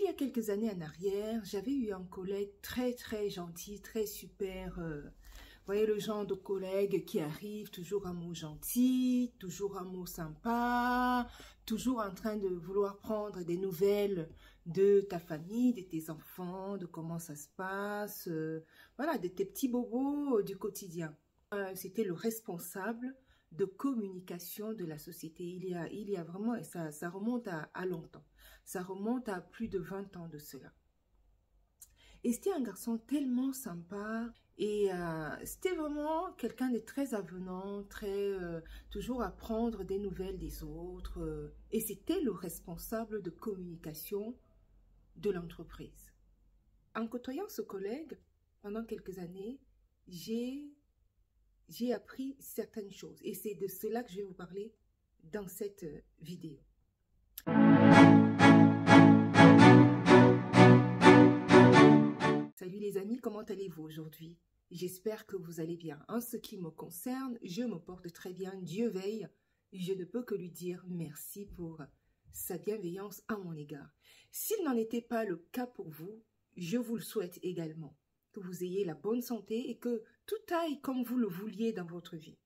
y a quelques années en arrière, j'avais eu un collègue très gentil, très super. Vous voyez le genre de collègue qui arrive, toujours un mot gentil, toujours un mot sympa, toujours en train de vouloir prendre des nouvelles de ta famille, de tes enfants, de comment ça se passe, voilà, de tes petits bobos du quotidien. C'était le responsable de communication de la société. Il y a vraiment, et ça remonte à longtemps. Ça remonte à plus de 20 ans de cela. Et c'était un garçon tellement sympa et c'était vraiment quelqu'un de très avenant, toujours à prendre des nouvelles des autres. Et c'était le responsable de communication de l'entreprise. En côtoyant ce collègue pendant quelques années, j'ai appris certaines choses. Et c'est de cela que je vais vous parler dans cette vidéo. Salut les amis, comment allez-vous aujourd'hui? J'espère que vous allez bien. En ce qui me concerne, je me porte très bien. Dieu veille. Je ne peux que lui dire merci pour sa bienveillance à mon égard. S'il n'en était pas le cas pour vous, je vous le souhaite également. Que vous ayez la bonne santé et que tout aille comme vous le vouliez dans votre vie.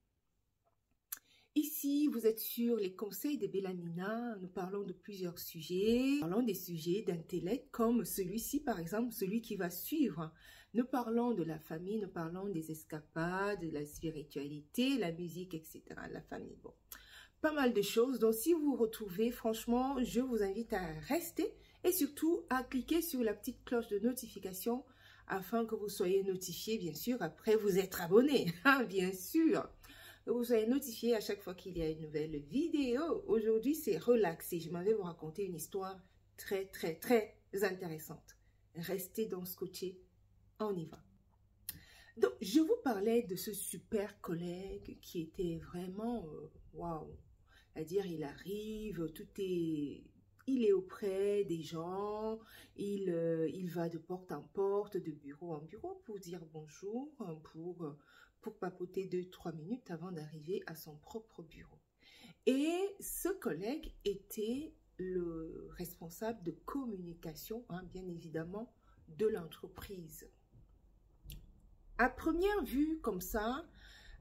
Ici, vous êtes sur les conseils de Bellamina. Nous parlons de plusieurs sujets. Nous parlons des sujets d'intellect comme celui-ci, par exemple, celui qui va suivre. Nous parlons de la famille, nous parlons des escapades, de la spiritualité, la musique, etc. La famille, bon. Pas mal de choses. Donc, si vous vous retrouvez, franchement, je vous invite à rester et surtout à cliquer sur la petite cloche de notification afin que vous soyez notifié, bien sûr, après vous être abonné, bien sûr. Que vous soyez notifié à chaque fois qu'il y a une nouvelle vidéo. Aujourd'hui, c'est relaxé. Je m'en vais vous raconter une histoire très intéressante. Restez donc scotchés. On y va. Donc, je vous parlais de ce super collègue qui était vraiment waouh. C'est-à-dire, il arrive, il est auprès des gens, il va de porte en porte, de bureau en bureau pour dire bonjour, pour papoter 2-3 minutes avant d'arriver à son propre bureau. Et ce collègue était le responsable de communication, bien évidemment, de l'entreprise. À première vue, comme ça,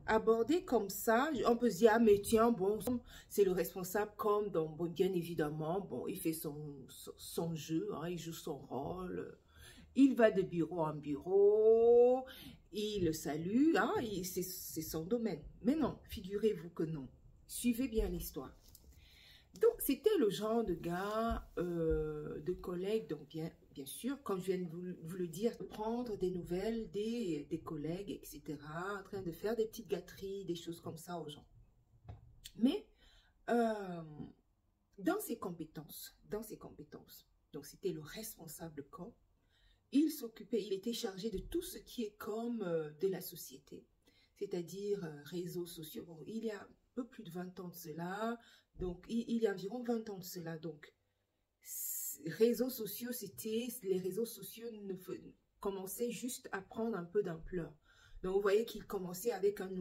abordé comme ça, on peut se dire, ah mais tiens, bon, c'est le responsable comme, donc, bon, bien évidemment, bon, il fait son jeu, il joue son rôle, il va de bureau en bureau, il salue, c'est son domaine. Mais non, figurez-vous que non. Suivez bien l'histoire. Donc, c'était le genre de gars, de collègues, donc bien sûr, comme je viens de vous le dire, prendre des nouvelles des collègues, etc., en train de faire des petites gâteries, des choses comme ça aux gens. Mais, dans ses compétences, donc c'était le responsable com, il s'occupait, il était chargé de tout ce qui est com de la société, c'est-à-dire réseaux sociaux. Bon, il y a un peu plus de 20 ans de cela, donc il y a environ 20 ans de cela, donc réseaux sociaux, les réseaux sociaux commençaient juste à prendre un peu d'ampleur. Donc vous voyez qu'il commençait avec une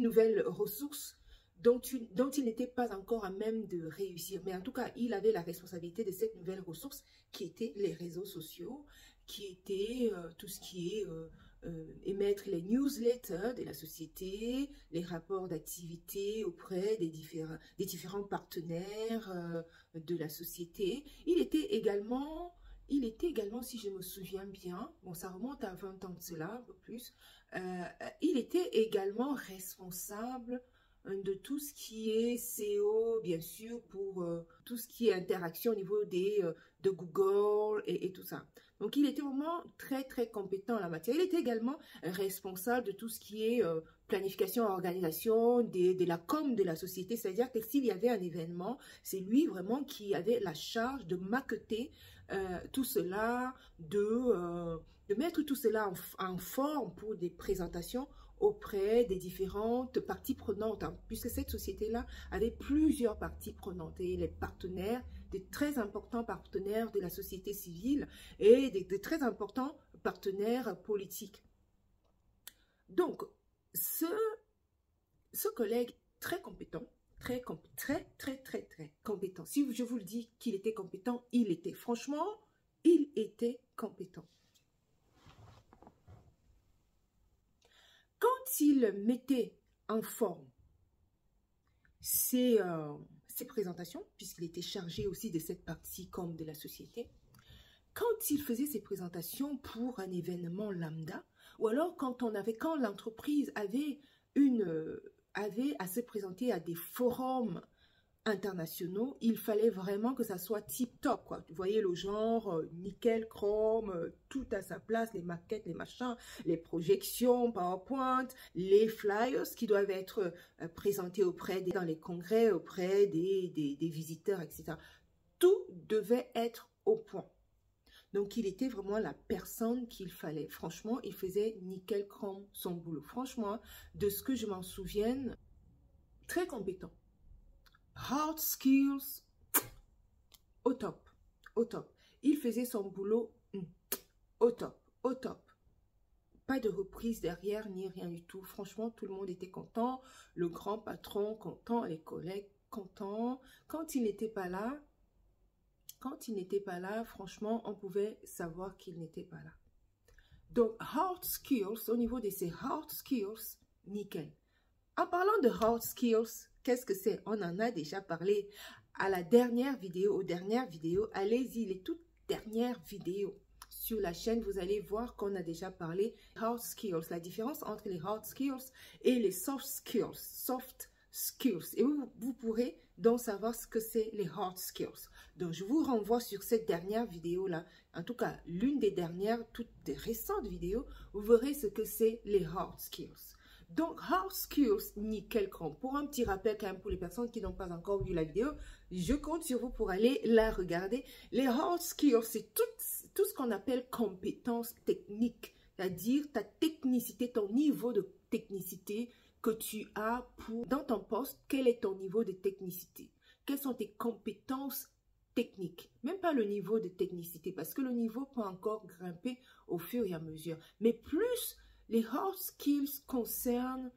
nouvelle ressource dont il n'était pas encore à même de réussir. Mais en tout cas, il avait la responsabilité de cette nouvelle ressource qui était les réseaux sociaux, qui était tout ce qui est émettre les newsletters de la société, les rapports d'activité auprès des différents partenaires de la société. Il était également, si je me souviens bien, bon, ça remonte à 20 ans de cela, un peu plus, il était également responsable de tout ce qui est SEO, bien sûr, pour tout ce qui est interaction au niveau de Google et tout ça. Donc, il était vraiment très compétent en la matière. Il était également responsable de tout ce qui est planification, organisation, de la com de la société. C'est-à-dire que s'il y avait un événement, c'est lui vraiment qui avait la charge de maqueter tout cela, de mettre tout cela en forme pour des présentations auprès des différentes parties prenantes, puisque cette société-là avait plusieurs parties prenantes et les partenaires, des très importants partenaires de la société civile et des très importants partenaires politiques. Donc, ce collègue très compétent, Très compétent. Si je vous le dis qu'il était compétent, il était. Franchement, il était compétent. Quand il mettait en forme ses présentations, puisqu'il était chargé aussi de cette partie comme de la société, quand il faisait ses présentations pour un événement lambda, ou alors quand l'entreprise avait à se présenter à des forums internationaux, il fallait vraiment que ça soit tip top, quoi. Vous voyez le genre, nickel, chrome, tout à sa place, les maquettes, les machins, les projections, PowerPoint, les flyers qui doivent être présentés dans les congrès, auprès des visiteurs, etc. Tout devait être au point. Donc, il était vraiment la personne qu'il fallait. Franchement, il faisait nickel chrome son boulot. Franchement, de ce que je m'en souvienne, très compétent. Hard skills, au top, au top. Il faisait son boulot au top, au top. Pas de reprise derrière, ni rien du tout. Franchement, tout le monde était content. Le grand patron content, les collègues contents. Quand il n'était pas là, franchement, on pouvait savoir qu'il n'était pas là. Donc, hard skills, au niveau de ces hard skills, nickel. En parlant de hard skills, qu'est-ce que c'est? On en a déjà parlé à la dernière vidéo, aux dernières vidéos. Allez-y, les toutes dernières vidéos sur la chaîne, vous allez voir qu'on a déjà parlé hard skills, la différence entre les hard skills et les soft skills. Et vous pourrez donc savoir ce que c'est les hard skills. Donc, je vous renvoie sur cette dernière vidéo-là. En tout cas, l'une des dernières, toutes des récentes vidéos, vous verrez ce que c'est les hard skills. Donc, hard skills, nickel chrome. Pour un petit rappel quand même pour les personnes qui n'ont pas encore vu la vidéo, je compte sur vous pour aller la regarder. Les hard skills, c'est tout ce qu'on appelle compétences techniques. C'est-à-dire ta technicité, ton niveau de technicité que tu as dans ton poste. Quel est ton niveau de technicité? Quelles sont tes compétences techniques? Même pas le niveau de technicité, parce que le niveau peut encore grimper au fur et à mesure. Mais plus les hard skills concernent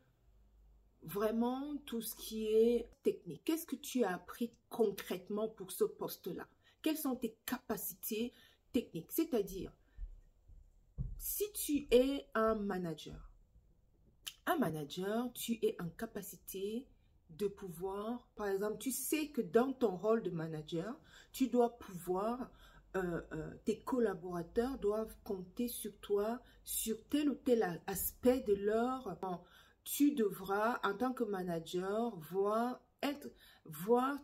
vraiment tout ce qui est technique. Qu'est-ce que tu as appris concrètement pour ce poste-là? Quelles sont tes capacités techniques? C'est-à-dire, si tu es un manager, tu es en capacité de pouvoir, par exemple, tu sais que dans ton rôle de manager, tu dois pouvoir, tes collaborateurs doivent compter sur toi, sur tel ou tel aspect de leur... Tu devras, en tant que manager, voir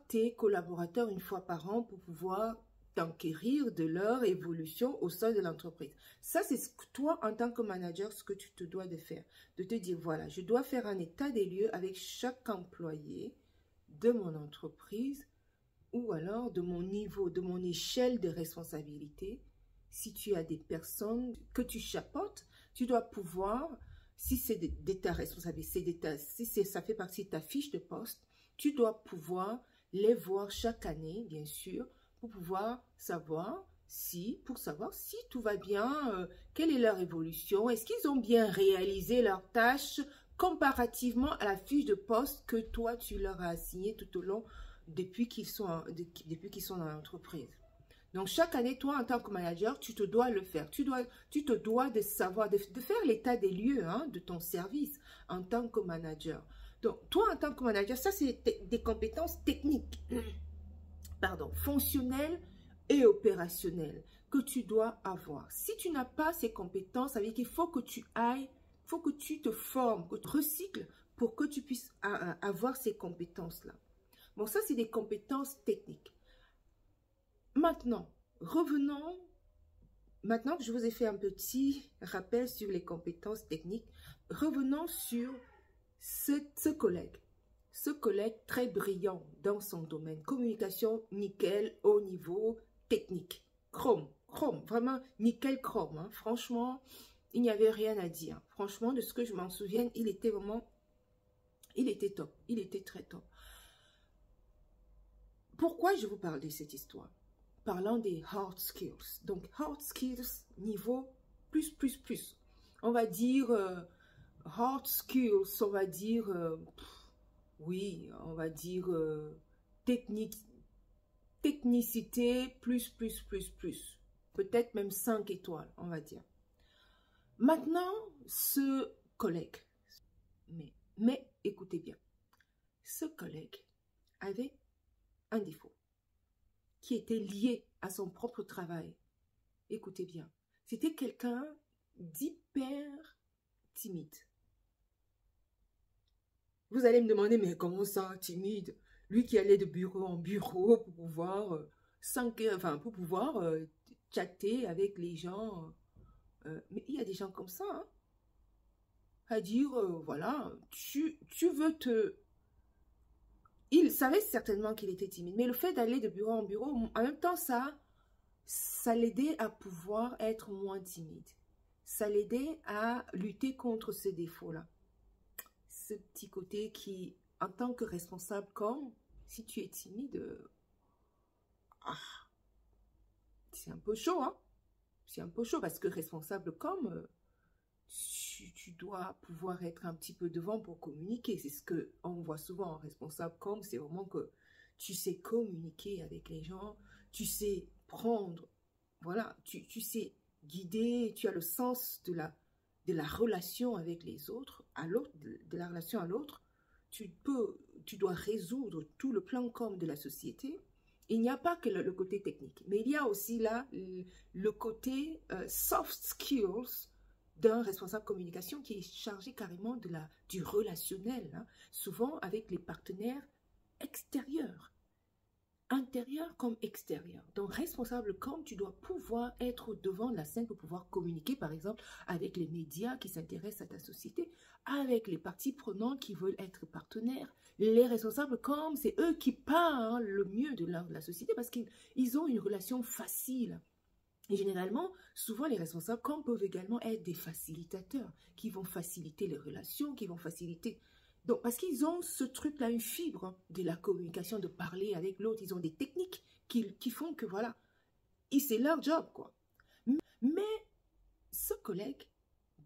tes collaborateurs une fois par an pour pouvoir t'enquérir de leur évolution au sein de l'entreprise. Ça, c'est toi, en tant que manager, ce que tu te dois de faire. De te dire, voilà, je dois faire un état des lieux avec chaque employé de mon entreprise ou alors de mon niveau, de mon échelle de responsabilité. Si tu as des personnes que tu chapeautes, tu dois pouvoir, si c'est de ta responsabilité, si ça fait partie de ta fiche de poste, tu dois pouvoir les voir chaque année, bien sûr, pour pouvoir savoir si tout va bien, quelle est leur évolution, est-ce qu'ils ont bien réalisé leurs tâches comparativement à la fiche de poste que toi, tu leur as assignée tout au long depuis qu'ils sont dans l'entreprise. Donc, chaque année, toi, en tant que manager, tu te dois le faire. Tu te dois de savoir, de faire l'état des lieux de ton service en tant que manager. Donc, toi, en tant que manager, ça, c'est des compétences techniques, fonctionnelles et opérationnelles que tu dois avoir. Si tu n'as pas ces compétences, ça veut dire qu'il faut que tu te formes, que tu recycles pour que tu puisses avoir ces compétences-là. Bon, ça, c'est des compétences techniques. Maintenant, revenons, maintenant que je vous ai fait un petit rappel sur les compétences techniques, revenons sur ce collègue très brillant dans son domaine. Communication nickel au niveau technique. Chrome, vraiment nickel chrome. Franchement, il n'y avait rien à dire. Franchement, de ce que je m'en souviens, il était top. Il était très top. Pourquoi je vous parle de cette histoire? Parlant des hard skills. Donc, hard skills niveau plus. On va dire hard skills, on va dire oui, on va dire technicité, plus. Peut-être même 5 étoiles, on va dire. Maintenant, ce collègue, mais écoutez bien, ce collègue avait un défaut qui était lié à son propre travail. Écoutez bien, c'était quelqu'un d'hyper timide. Vous allez me demander, mais comment ça, timide? Lui qui allait de bureau en bureau pour pouvoir, pour pouvoir chatter avec les gens. Mais il y a des gens comme ça, hein, à dire, voilà, tu veux te... Il savait certainement qu'il était timide, mais le fait d'aller de bureau en bureau, en même temps, ça l'aidait à pouvoir être moins timide. Ça l'aidait à lutter contre ces défauts-là. Ce petit côté qui, en tant que responsable, comme si tu es timide, c'est un peu chaud, hein. C'est un peu chaud parce que responsable comme, tu dois pouvoir être un petit peu devant pour communiquer. C'est ce qu'on voit souvent en responsable comme, c'est vraiment que tu sais communiquer avec les gens, tu sais prendre, voilà, tu sais guider, tu as le sens de la relation avec les autres, de la relation à l'autre. Tu dois résoudre tout le plan com de la société. Il n'y a pas que le côté technique, mais il y a aussi là le côté soft skills d'un responsable communication qui est chargé carrément du relationnel, hein, souvent avec les partenaires extérieurs, intérieur comme extérieur. Donc, responsable comme tu dois pouvoir être au devant de la scène pour pouvoir communiquer, par exemple, avec les médias qui s'intéressent à ta société, avec les parties prenantes qui veulent être partenaires. Les responsables comme, c'est eux qui parlent le mieux de la société parce qu'ils ont une relation facile. Et généralement, souvent les responsables comme peuvent également être des facilitateurs qui vont faciliter les relations, qui vont faciliter... Donc, parce qu'ils ont ce truc-là, une fibre de la communication, de parler avec l'autre. Ils ont des techniques qui font que, voilà, c'est leur job, quoi. Mais ce collègue,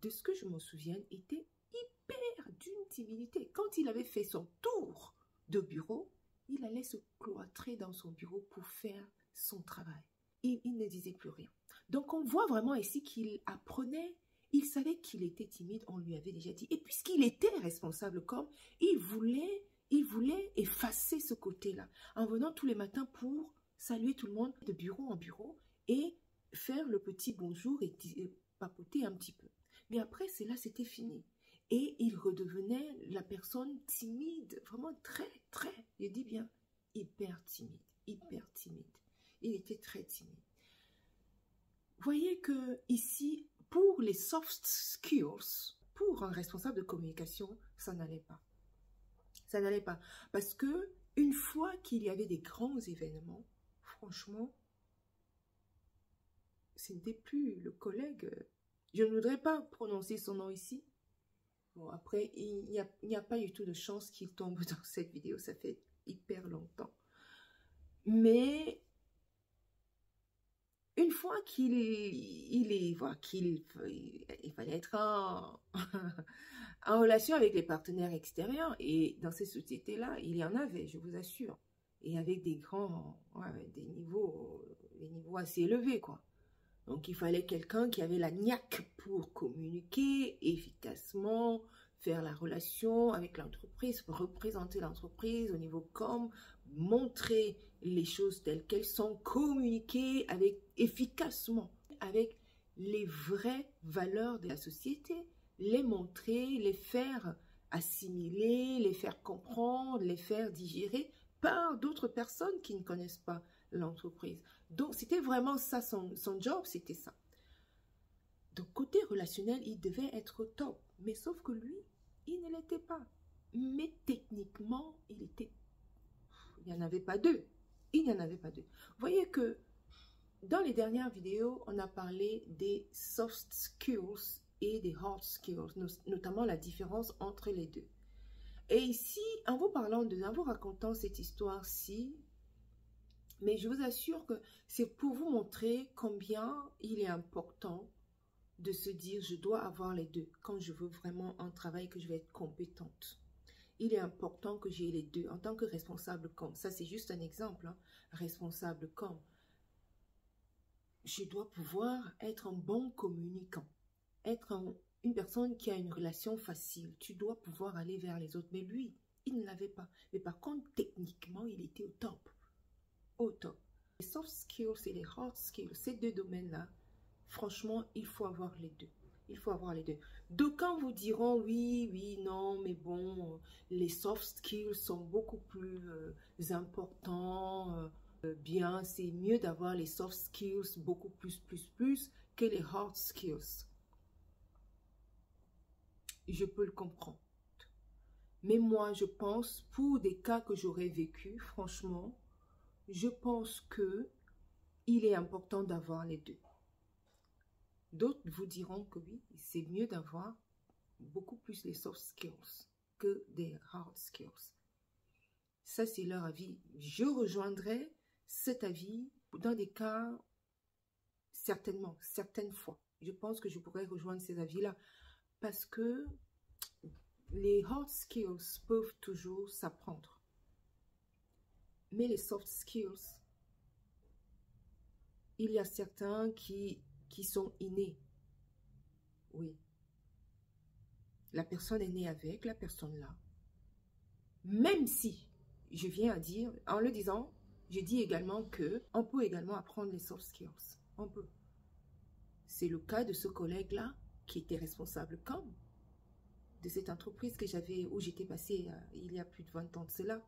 de ce que je me souviens, était hyper d'une timidité. Quand il avait fait son tour de bureau, il allait se cloîtrer dans son bureau pour faire son travail. Il ne disait plus rien. Donc, on voit vraiment ici qu'il apprenait. Il savait qu'il était timide, on lui avait déjà dit. Et puisqu'il était responsable comme, il voulait effacer ce côté-là en venant tous les matins pour saluer tout le monde de bureau en bureau et faire le petit bonjour et papoter un petit peu. Mais après, c'était fini. Et il redevenait la personne timide, vraiment très, je dis bien, hyper timide. Il était très timide. Voyez que ici, pour les soft skills, pour un responsable de communication, ça n'allait pas. Ça n'allait pas. Parce que une fois qu'il y avait des grands événements, franchement, ce n'était plus le collègue. Je ne voudrais pas prononcer son nom ici. Bon, après, il n'y a pas du tout de chance qu'il tombe dans cette vidéo. Ça fait hyper longtemps. Mais... une fois il fallait être en relation avec les partenaires extérieurs, et dans ces sociétés-là, il y en avait, je vous assure, et avec des des niveaux assez élevés, quoi. Donc, il fallait quelqu'un qui avait la niaque pour communiquer efficacement, faire la relation avec l'entreprise, représenter l'entreprise au niveau com, montrer les choses telles qu'elles sont, communiquer efficacement avec les vraies valeurs de la société, les montrer, les faire assimiler, les faire comprendre, les faire digérer par d'autres personnes qui ne connaissent pas l'entreprise. Donc, c'était vraiment ça, son job, c'était ça. Donc, côté relationnel, il devait être au top. Mais sauf que lui, il ne l'était pas. Mais techniquement, il n'y en avait pas deux. Il n'y en avait pas deux. Vous voyez que dans les dernières vidéos, on a parlé des soft skills et des hard skills, notamment la différence entre les deux. Et ici, en vous racontant cette histoire-ci, mais je vous assure que c'est pour vous montrer combien il est important de se dire je dois avoir les deux quand je veux vraiment un travail que je vais être compétente. il est important que j'ai les deux en tant que responsable comme. Ça, c'est juste un exemple. Hein. Responsable comme. Je dois pouvoir être un bon communicant. Être une personne qui a une relation facile. Tu dois pouvoir aller vers les autres. Mais lui, il ne l'avait pas. Mais par contre, techniquement, il était au top. Au top. Les soft skills et les hard skills, ces deux domaines-là, franchement, il faut avoir les deux. Il faut avoir les deux. D'aucuns vous diront oui, oui, non, mais bon, les soft skills sont beaucoup plus importants. Bien, c'est mieux d'avoir les soft skills beaucoup plus que les hard skills. Je peux le comprendre. Mais moi, je pense, pour des cas que j'aurais vécu, franchement, je pense que il est important d'avoir les deux. D'autres vous diront que oui, c'est mieux d'avoir beaucoup plus les soft skills que des hard skills. Ça, c'est leur avis. Je rejoindrai cet avis dans des cas, certainement, certaines fois. Je pense que je pourrais rejoindre ces avis-là parce que les hard skills peuvent toujours s'apprendre. Mais les soft skills, il y a certains qui sont innés. Oui. La personne est née avec, la personne là. Même si, je viens à dire, en le disant, je dis également que on peut également apprendre les soft skills. On peut. C'est le cas de ce collègue-là qui était responsable comme de cette entreprise que j'avais, où j'étais passée il y a plus de 20 ans de cela.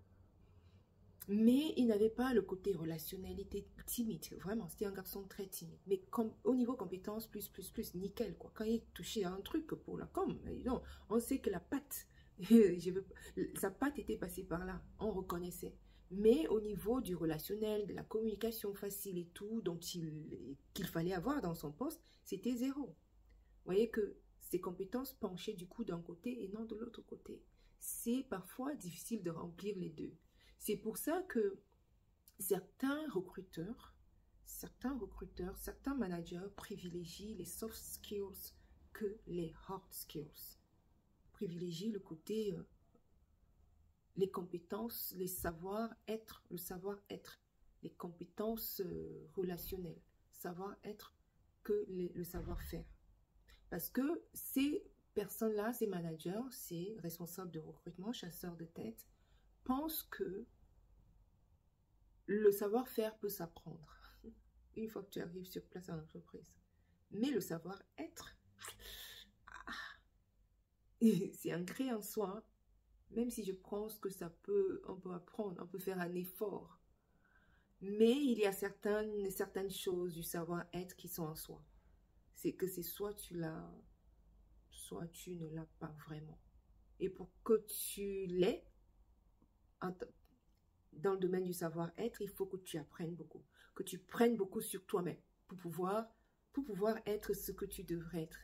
Mais il n'avait pas le côté relationnel, il était timide, vraiment, c'était un garçon très timide. Mais comme, au niveau compétences, plus, nickel, quoi. Quand il touchait à un truc pour la com, non, on sait que la patte, sa patte était passée par là, on reconnaissait. Mais au niveau du relationnel, de la communication facile et tout, qu'il fallait avoir dans son poste, c'était zéro. Vous voyez que ses compétences penchaient du coup d'un côté et non de l'autre côté. C'est parfois difficile de remplir les deux. C'est pour ça que certains recruteurs, certains managers privilégient les soft skills que les hard skills. Privilégient le côté, les compétences, les savoir-être, le savoir-être, les compétences relationnelles, savoir-être que le savoir-faire. Parce que ces personnes-là, ces managers, ces responsables de recrutement, chasseurs de tête, pensent que le savoir-faire peut s'apprendre une fois que tu arrives sur place en entreprise. Mais le savoir-être, c'est ancré en soi. Même si je pense que on peut apprendre, on peut faire un effort. Mais il y a certaines choses du savoir-être qui sont en soi. C'est que c'est soit tu l'as, soit tu ne l'as pas vraiment. Et pour que tu l'aies, dans le domaine du savoir-être, il faut que tu apprennes beaucoup, que tu prennes beaucoup sur toi-même pour pouvoir être ce que tu devrais être.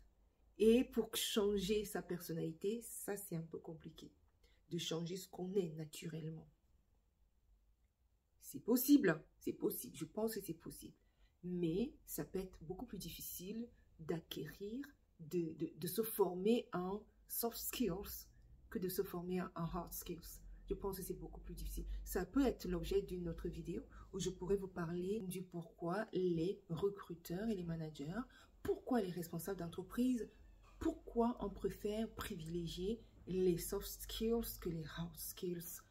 Et pour changer sa personnalité, ça c'est un peu compliqué, de changer ce qu'on est naturellement. C'est possible, je pense que c'est possible. Mais ça peut être beaucoup plus difficile d'acquérir, de se former en soft skills que de se former en hard skills. Je pense que c'est beaucoup plus difficile. Ça peut être l'objet d'une autre vidéo où je pourrais vous parler du pourquoi les recruteurs et les managers, pourquoi les responsables d'entreprise, pourquoi on préfère privilégier les soft skills que les hard skills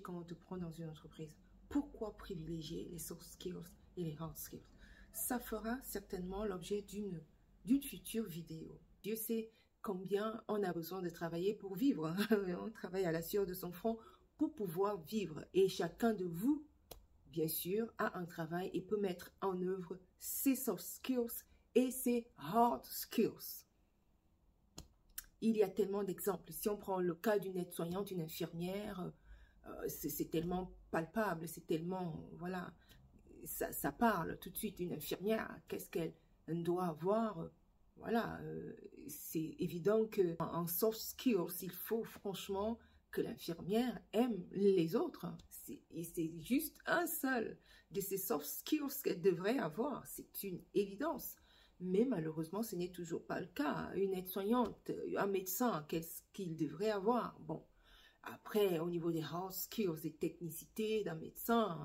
quand on te prend dans une entreprise. Pourquoi privilégier les soft skills et les hard skills? Ça fera certainement l'objet d'une future vidéo. Dieu sait combien on a besoin de travailler pour vivre. On travaille à la sueur de son front pour pouvoir vivre. Et chacun de vous, bien sûr, a un travail et peut mettre en œuvre ses soft skills et ses hard skills. Il y a tellement d'exemples. Si on prend le cas d'une aide-soignante, une infirmière, c'est tellement palpable, c'est tellement, voilà, ça parle tout de suite. Une infirmière, qu'est-ce qu'elle doit avoir? Voilà, c'est évident qu'en soft skills, il faut franchement que l'infirmière aime les autres. Et c'est juste un seul de ces soft skills qu'elle devrait avoir. C'est une évidence. Mais malheureusement, ce n'est toujours pas le cas. Une aide-soignante, un médecin, qu'est-ce qu'il devrait avoir? Bon, Après, au niveau des hard skills, des technicités d'un médecin,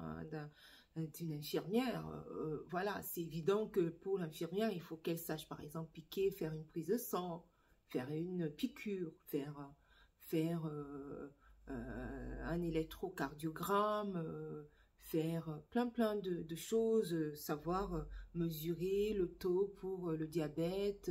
hein, d'une infirmière, voilà, c'est évident que pour l'infirmière, il faut qu'elle sache, par exemple, piquer, faire une prise de sang, faire une piqûre, faire un électrocardiogramme, faire plein de choses, savoir mesurer le taux pour le diabète,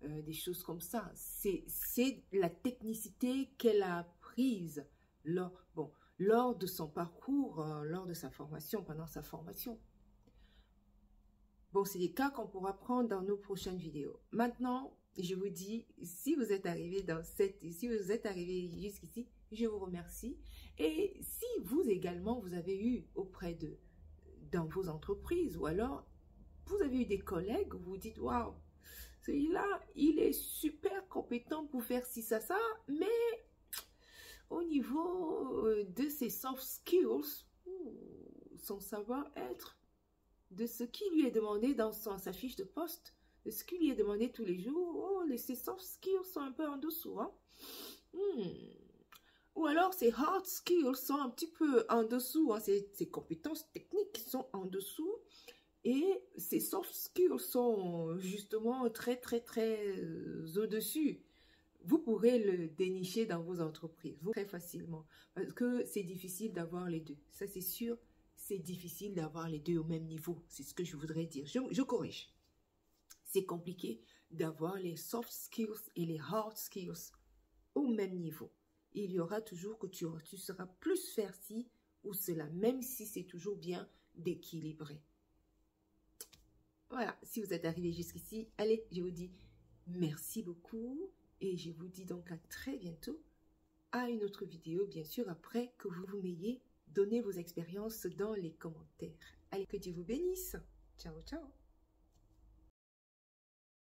des choses comme ça. C'est la technicité qu'elle a apprise lors de son parcours, lors de sa formation, pendant sa formation. Bon, c'est des cas qu'on pourra prendre dans nos prochaines vidéos. Maintenant, je vous dis, si vous êtes arrivé jusqu'ici, je vous remercie. Et si vous également, vous avez eu dans vos entreprises, ou alors vous avez eu des collègues où vous dites, waouh, celui-là, il est super compétent pour faire ci, ça, mais au niveau de ses soft skills, son savoir-être, de ce qui lui est demandé dans sa fiche de poste, de ce qui lui est demandé tous les jours, ses soft skills sont un peu en dessous. Hein? Ou alors ses hard skills sont un petit peu en dessous, hein? Ses compétences techniques sont en dessous. Et ces soft skills sont justement très au-dessus. Vous pourrez le dénicher dans vos entreprises très facilement. Parce que c'est difficile d'avoir les deux. Ça, c'est sûr, c'est difficile d'avoir les deux au même niveau. C'est ce que je voudrais dire. Je corrige. C'est compliqué d'avoir les soft skills et les hard skills au même niveau. Il y aura toujours que tu seras plus faire ci ou cela, même si c'est toujours bien d'équilibrer. Voilà, si vous êtes arrivé jusqu'ici, allez, je vous dis merci beaucoup et je vous dis donc à très bientôt à une autre vidéo, bien sûr, après que vous m'ayez donné vos expériences dans les commentaires. Allez, que Dieu vous bénisse. Ciao, ciao.